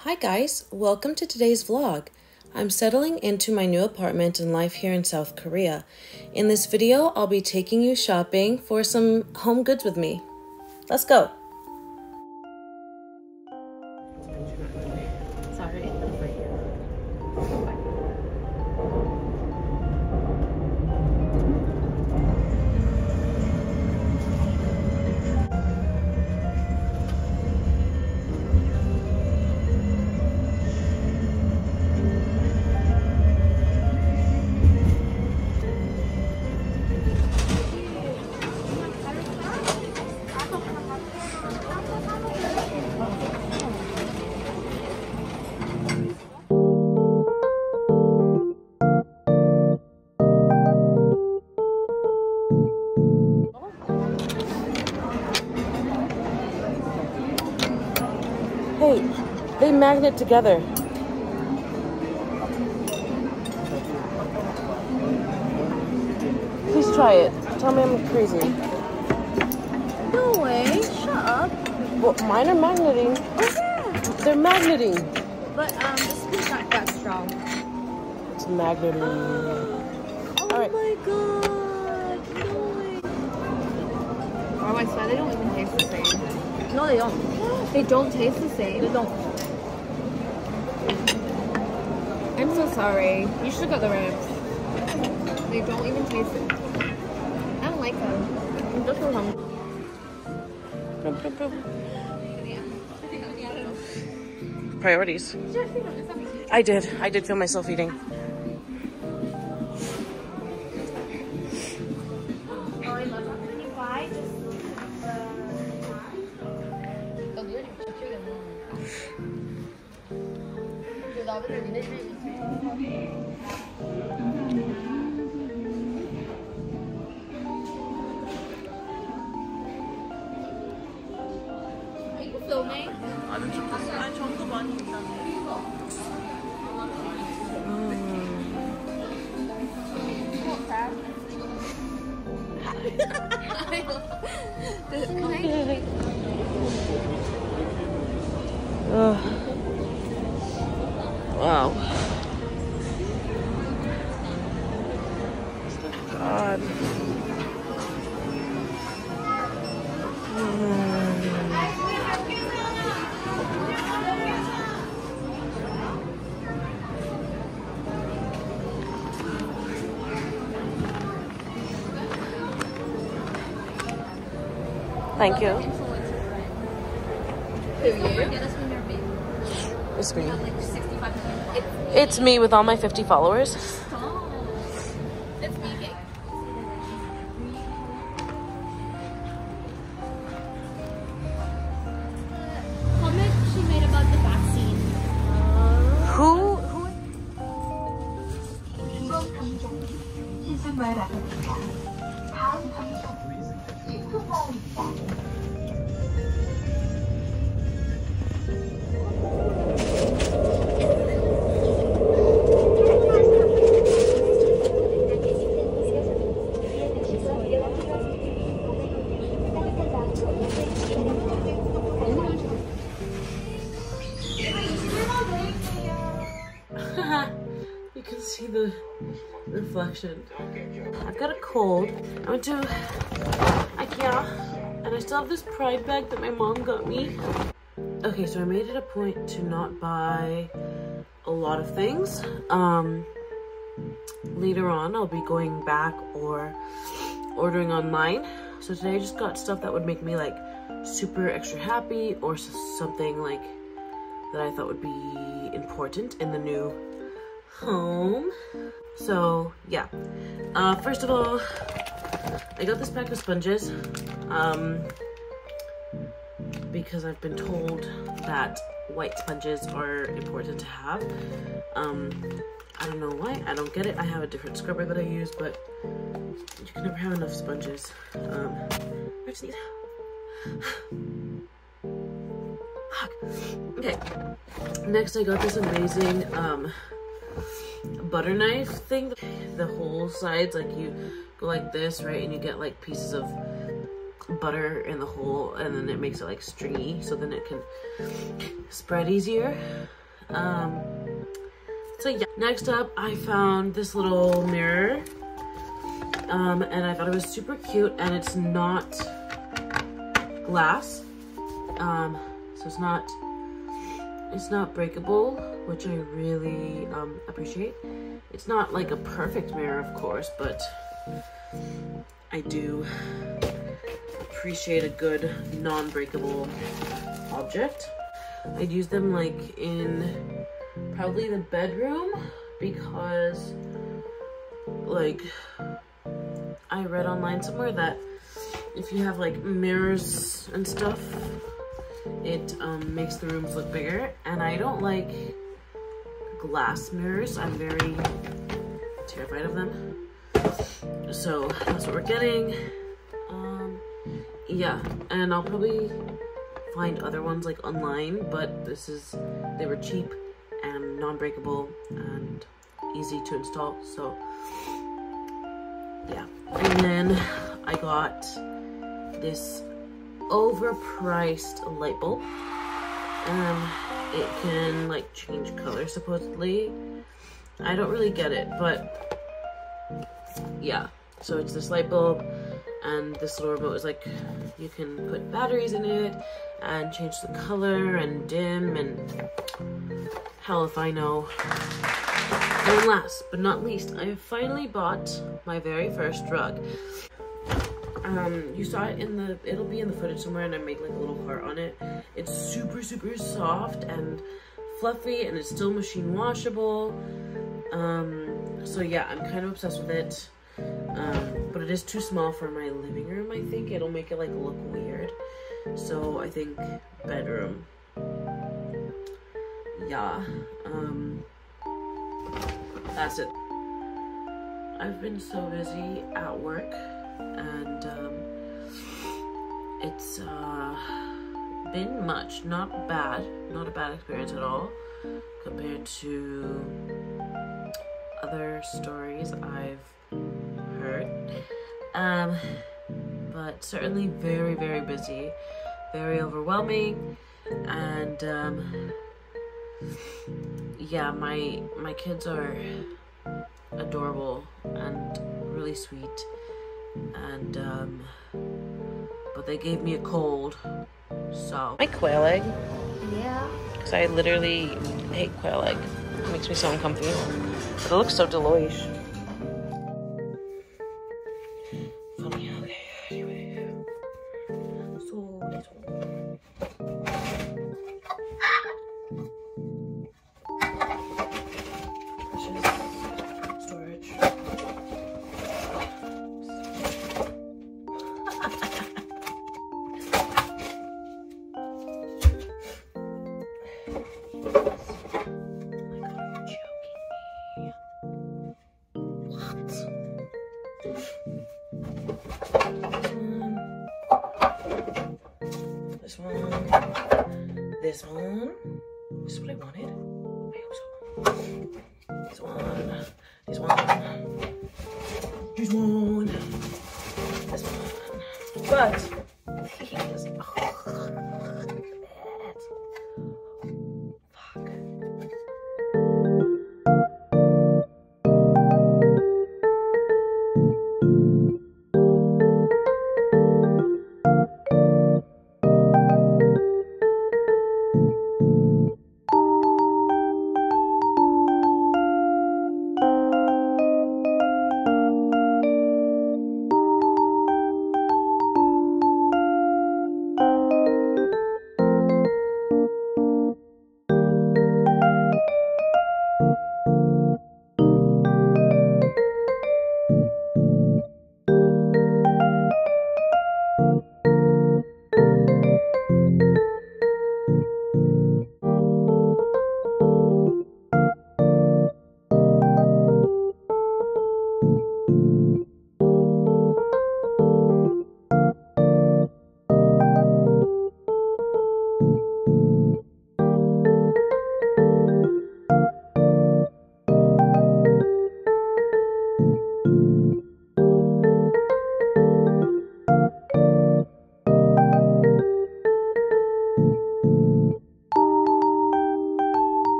Hi guys, welcome to today's vlog. I'm settling into my new apartment and life here in South Korea. In this video, I'll be taking you shopping for some home goods with me. Let's go! Sorry. Hey, they magnet together. Please try it. Tell me I'm crazy. No way, shut up. Well, mine are magneting. Oh yeah. They're magneting. But the spoon's not that strong. It's magneting. Oh All right. my god. No way. Oh, I swear they don't even taste the same. No, they don't. They don't taste the same. They don't. I'm so sorry. You should have got the ribs. They don't even taste it. I don't like them. I'm just so hungry. Priorities. I did feel myself eating. filming? 아는 척했어. 아니 정도 많이 있잖아. Wow. God. Thank you. It's me. It's me with all my 50 followers. It's me. Comment she made about the vaccine. Who? You can see the reflection. I've got a cold. I went to IKEA and I still have this pride bag that my mom got me. Okay, so I made it a point to not buy a lot of things. Later on I'll be going back or ordering online. So today I just got stuff that would make me like super extra happy or something like that I thought would be important in the new home. So yeah, first of all, I got this pack of sponges because I've been told that white sponges are important to have. I don't know why, I don't get it. I have a different scrubber that I use, but you can never have enough sponges. I just need okay, next I got this amazing butter knife thing. The whole sides, like you go like this, right, and you get like pieces of butter in the hole, and then it makes it like stringy, so then it can spread easier. So yeah, next up I found this little mirror, and I thought it was super cute, and it's not glass, so it's not breakable, which I really appreciate. It's not like a perfect mirror, of course, but I do appreciate a good non-breakable object. I'd use them like in probably the bedroom, because like I read online somewhere that if you have like mirrors and stuff, it makes the rooms look bigger, and I don't like glass mirrors. I'm very terrified of them. So that's what we're getting. Yeah, and I'll probably find other ones like online, but they were cheap and non-breakable and easy to install, so yeah. And then I got this overpriced light bulb, and it can like change color supposedly. I don't really get it, but yeah. So it's this light bulb, and this little remote is like, you can put batteries in it and change the color and dim, and hell if I know. And last but not least, I have finally bought my very first rug. You saw it it'll be in the footage somewhere, and I make like a little heart on it. It's super, super soft and fluffy, and it's still machine washable. So yeah, I'm kind of obsessed with it. But it is too small for my living room. I think it'll make it like look weird. So I think bedroom. Yeah. That's it. I've been so busy at work, and it's been much. Not a bad experience at all compared to other stories I've heard. But certainly very, very busy, very overwhelming, and yeah, my kids are adorable and really sweet, and but they gave me a cold, so. My quail egg? Yeah. Because I literally hate quail egg. It makes me so uncomfy. But it looks so deloish. Funny, okay, anyway. So this one. Storage. This one. This one. This is what I wanted. I hope so. This one. This one. This one. This one. But these. Fuck.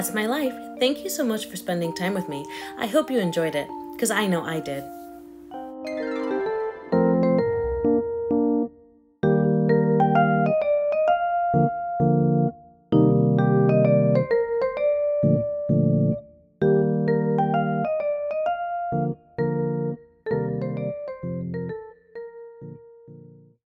that's my life. Thank you so much for spending time with me. I hope you enjoyed it, because I know I did.